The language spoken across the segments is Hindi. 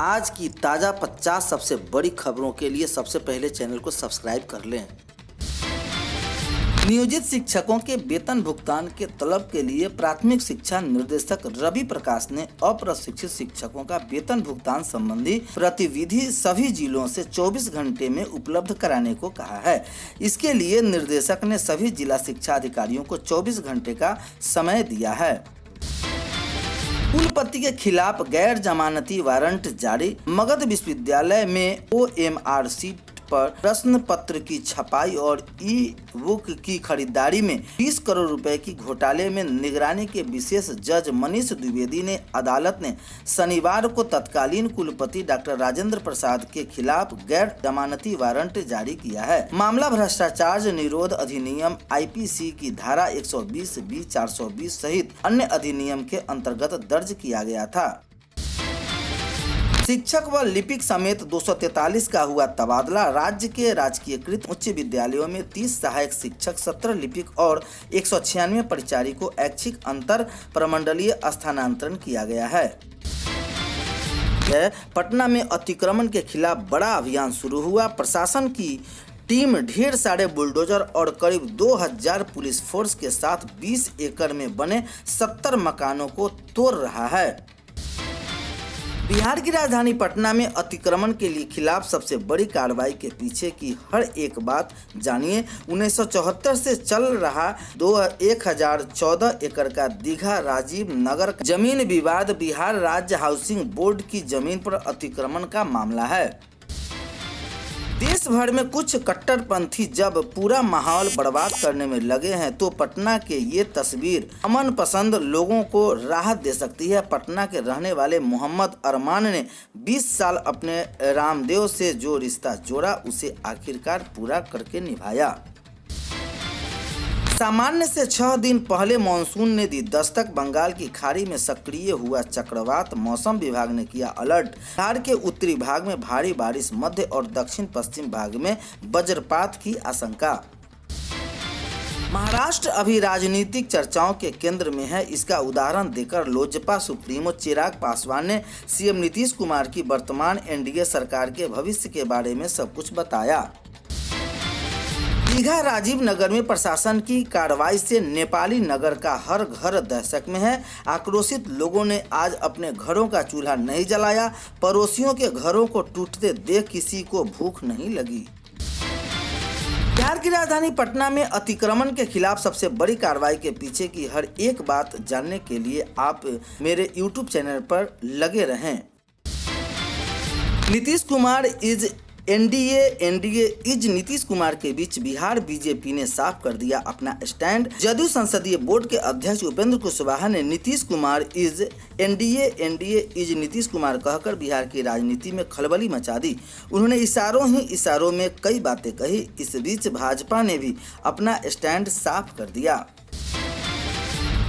आज की ताज़ा 50 सबसे बड़ी खबरों के लिए सबसे पहले चैनल को सब्सक्राइब कर लें। नियोजित शिक्षकों के वेतन भुगतान के तलब के लिए प्राथमिक शिक्षा निर्देशक रवि प्रकाश ने अप्रशिक्षित शिक्षकों का वेतन भुगतान संबंधी प्रतिविधि सभी जिलों से 24 घंटे में उपलब्ध कराने को कहा है। इसके लिए निर्देशक ने सभी जिला शिक्षा अधिकारियों को 24 घंटे का समय दिया है। कुलपति के खिलाफ गैर जमानती वारंट जारी। मगध विश्वविद्यालय में OMR सीट पर प्रश्न पत्र की छपाई और ई-बुक की खरीदारी में 20 करोड़ रुपए की घोटाले में निगरानी के विशेष जज मनीष द्विवेदी ने अदालत ने शनिवार को तत्कालीन कुलपति डॉक्टर राजेंद्र प्रसाद के खिलाफ गैर जमानती वारंट जारी किया है। मामला भ्रष्टाचार निरोध अधिनियम IPC की धारा 120, 420 सहित अन्य अधिनियम के अंतर्गत दर्ज किया गया था। शिक्षक व लिपिक समेत 243 का हुआ तबादला। राज्य के राजकीयकृत उच्च विद्यालयों में 30 सहायक शिक्षक, 17 लिपिक और 196 परिचारी को ऐच्छिक अंतर प्रमंडलीय स्थानांतरण किया गया है। पटना में अतिक्रमण के खिलाफ बड़ा अभियान शुरू हुआ। प्रशासन की टीम ढेर सारे बुलडोजर और करीब 2000 पुलिस फोर्स के साथ 20 एकड़ में बने 70 मकानों को तोड़ रहा है। बिहार की राजधानी पटना में अतिक्रमण के लिए खिलाफ सबसे बड़ी कार्रवाई के पीछे की हर एक बात जानिए। 1974 से चल रहा 1014 एकड़ का दीघा राजीव नगर जमीन विवाद बिहार राज्य हाउसिंग बोर्ड की जमीन पर अतिक्रमण का मामला है। देश भर में कुछ कट्टरपंथी जब पूरा माहौल बर्बाद करने में लगे हैं तो पटना के ये तस्वीर अमन पसंद लोगों को राहत दे सकती है। पटना के रहने वाले मोहम्मद अरमान ने 20 साल अपने रामदेव से जो रिश्ता जोड़ा उसे आखिरकार पूरा करके निभाया। सामान्य से 6 दिन पहले मानसून ने दी दस्तक। बंगाल की खाड़ी में सक्रिय हुआ चक्रवात। मौसम विभाग ने किया अलर्ट। बिहार के उत्तरी भाग में भारी बारिश, मध्य और दक्षिण पश्चिम भाग में वज्रपात की आशंका। महाराष्ट्र अभी राजनीतिक चर्चाओं के केंद्र में है। इसका उदाहरण देकर लोजपा सुप्रीमो चिराग पासवान ने CM नीतीश कुमार की वर्तमान NDA सरकार के भविष्य के बारे में सब कुछ बताया। दीघा राजीव नगर में प्रशासन की कार्रवाई से नेपाली नगर का हर घर दहशत में है। आक्रोशित लोगों ने आज अपने घरों का चूल्हा नहीं जलाया। पड़ोसियों के घरों को टूटते देख किसी को भूख नहीं लगी। बिहार की राजधानी पटना में अतिक्रमण के खिलाफ सबसे बड़ी कार्रवाई के पीछे की हर एक बात जानने के लिए आप मेरे YouTube चैनल पर लगे रहें। Nitish Kumar is NDA is Nitish Kumar के बीच बिहार बीजेपी ने साफ कर दिया अपना स्टैंड। जदयू संसदीय बोर्ड के अध्यक्ष उपेंद्र कुशवाहा ने Nitish Kumar is NDA is Nitish Kumar कहकर बिहार की राजनीति में खलबली मचा दी। उन्होंने इशारों में कई बातें कही। इस बीच भाजपा ने भी अपना स्टैंड साफ कर दिया।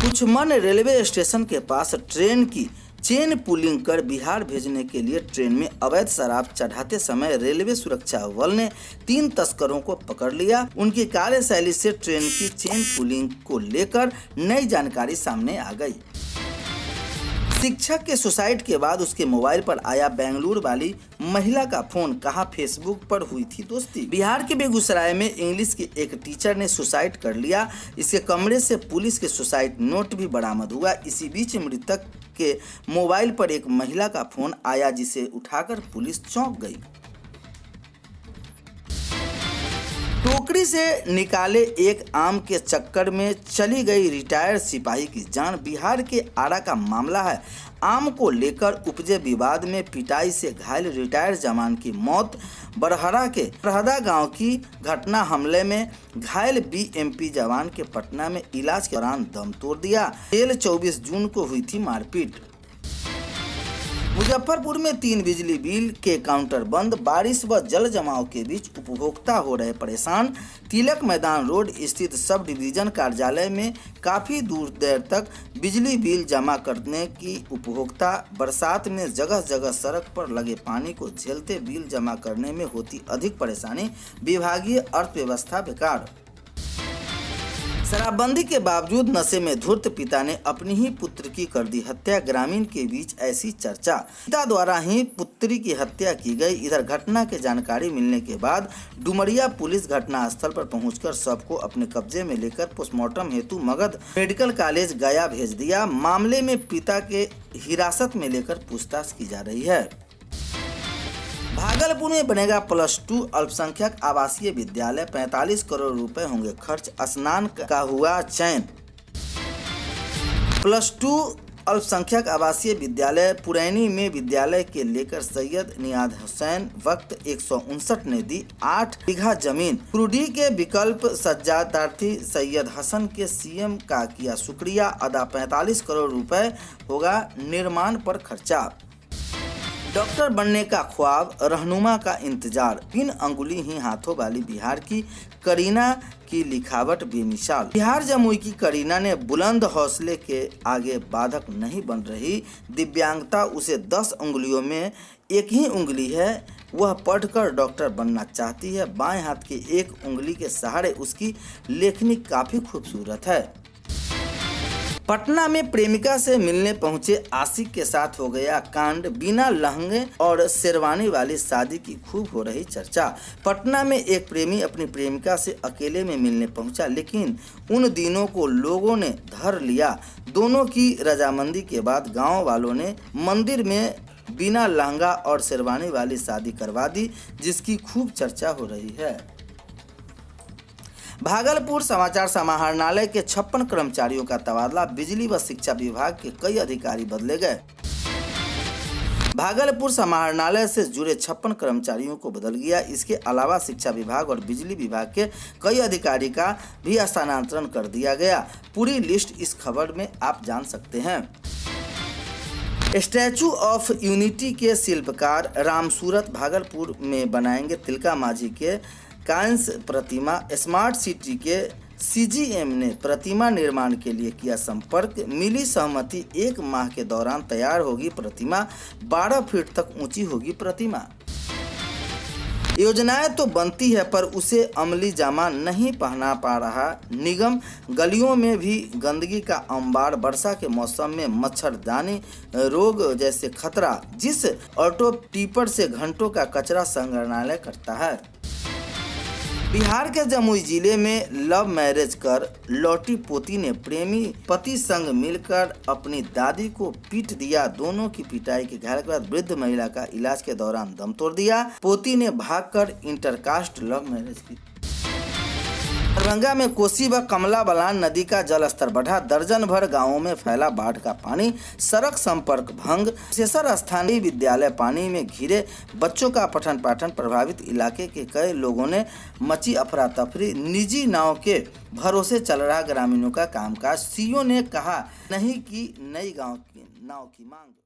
कुछ मन रेलवे स्टेशन के पास ट्रेन की चेन पुलिंग कर बिहार भेजने के लिए ट्रेन में अवैध शराब चढ़ाते समय रेलवे सुरक्षा बल ने 3 तस्करों को पकड़ लिया। उनकी कार्यशैली से ट्रेन की चेन पुलिंग को लेकर नई जानकारी सामने आ गई। शिक्षक के सुसाइड के बाद उसके मोबाइल पर आया बेंगलुरु वाली महिला का फोन। कहा फेसबुक पर हुई थी दोस्ती। बिहार के बेगूसराय में इंग्लिश की एक टीचर ने सुसाइड कर लिया। इसके कमरे से पुलिस के सुसाइड नोट भी बरामद हुआ। इसी बीच मृतक के मोबाइल पर एक महिला का फोन आया जिसे उठाकर पुलिस चौंक गई। टोकरी से निकाले एक आम के चक्कर में चली गई रिटायर्ड सिपाही की जान। बिहार के आरा का मामला है। आम को लेकर उपजे विवाद में पिटाई से घायल रिटायर्ड जवान की मौत। बरहरा के रहदा गांव की घटना हमले में घायल BMP जवान के पटना में इलाज के दौरान दम तोड़ दिया। 24 जून को हुई थी मारपीट। मुजफ्फरपुर में 3 बिजली बिल के काउंटर बंद। बारिश व जल जमाव के बीच उपभोक्ता हो रहे परेशान। तिलक मैदान रोड स्थित सब डिवीजन कार्यालय में काफ़ी देर तक बिजली बिल जमा करने की उपभोक्ता बरसात में जगह जगह सड़क पर लगे पानी को झेलते बिल जमा करने में होती अधिक परेशानी। विभागीय अर्थव्यवस्था बेकार। शराबबंदी के बावजूद नशे में धुत पिता ने अपनी ही पुत्र की कर दी हत्या। ग्रामीण के बीच ऐसी चर्चा, पिता द्वारा ही पुत्री की हत्या की गई। इधर घटना की जानकारी मिलने के बाद डुमरिया पुलिस घटनास्थल पर पहुंचकर शव को अपने कब्जे में लेकर पोस्टमार्टम हेतु मगध मेडिकल कॉलेज गया भेज दिया। मामले में पिता के हिरासत में लेकर पूछताछ की जा रही है। भागलपुर में बनेगा +2 अल्पसंख्यक आवासीय विद्यालय, 45 करोड़ रुपए होंगे खर्च। स्नान का हुआ चयन। +2 अल्पसंख्यक आवासीय विद्यालय पुरैनी में विद्यालय के लेकर सैयद नियाज हुसैन वक्त 159 ने दी 8 बीघा जमीन। कुरुडी के विकल्प सज्जादार्थी सैयद हसन के सीएम का किया शुक्रिया अदा। 45 करोड़ रुपए होगा निर्माण पर खर्चा। डॉक्टर बनने का ख्वाब, रहनुमा का इंतजार। 3 अंगुली ही हाथों वाली बिहार की करीना की लिखावट बेमिसाल। बिहार जमुई की करीना ने बुलंद हौसले के आगे बाधक नहीं बन रही। दिव्यांगता उसे 10 उंगलियों में एक ही उंगली है। वह पढ़कर डॉक्टर बनना चाहती है। बाएं हाथ की एक उंगली के सहारे उसकी लेखनी काफी खूबसूरत है। पटना में प्रेमिका से मिलने पहुंचे आशिक के साथ हो गया कांड। बिना लहंगे और शेरवानी वाली शादी की खूब हो रही चर्चा। पटना में एक प्रेमी अपनी प्रेमिका से अकेले में मिलने पहुंचा, लेकिन उन दिनों को लोगों ने धर लिया। दोनों की रजामंदी के बाद गांव वालों ने मंदिर में बिना लहंगा और शेरवानी वाली शादी करवा दी, जिसकी खूब चर्चा हो रही है। भागलपुर समाचार समाहरणालय के 56 कर्मचारियों का तबादला। बिजली व शिक्षा विभाग के कई अधिकारी बदले गए। भागलपुर समाहरणालय से जुड़े 56 कर्मचारियों को बदल गया। इसके अलावा शिक्षा विभाग और बिजली विभाग के कई अधिकारी का भी स्थानांतरण कर दिया गया। पूरी लिस्ट इस खबर में आप जान सकते हैं। स्टैचू ऑफ यूनिटी के शिल्पकार रामसूरत भागलपुर में बनाएंगे तिलका मांझी के कांस्य प्रतिमा। स्मार्ट सिटी के सीजीएम ने प्रतिमा निर्माण के लिए किया संपर्क। मिली सहमति। 1 माह के दौरान तैयार होगी प्रतिमा। 12 फीट तक ऊंची होगी प्रतिमा। योजनाएं तो बनती है पर उसे अमली जामा नहीं पहना पा रहा निगम। गलियों में भी गंदगी का अंबार। वर्षा के मौसम में मच्छरदानी रोग जैसे खतरा। जिस ऑटो टिपर से घंटों का कचरा संग्रहालय करता है। बिहार के जमुई जिले में लव मैरिज कर लौटी पोती ने प्रेमी पति संग मिलकर अपनी दादी को पीट दिया। दोनों की पिटाई के घायल के बाद वृद्ध महिला का इलाज के दौरान दम तोड़ दिया। पोती ने भागकर इंटरकास्ट लव मैरिज की। दरभंगा में कोसी व कमला बलान नदी का जलस्तर बढ़ा। दर्जन भर गांवों में फैला बाढ़ का पानी। सड़क संपर्क भंग। शेषर स्थानीय विद्यालय पानी में घिरे। बच्चों का पठन पाठन प्रभावित। इलाके के कई लोगों ने मची अफरा तफरी। निजी नाव के भरोसे चल रहा ग्रामीणों का कामकाज। सीओ ने कहा नहीं की नई नाव की मांग।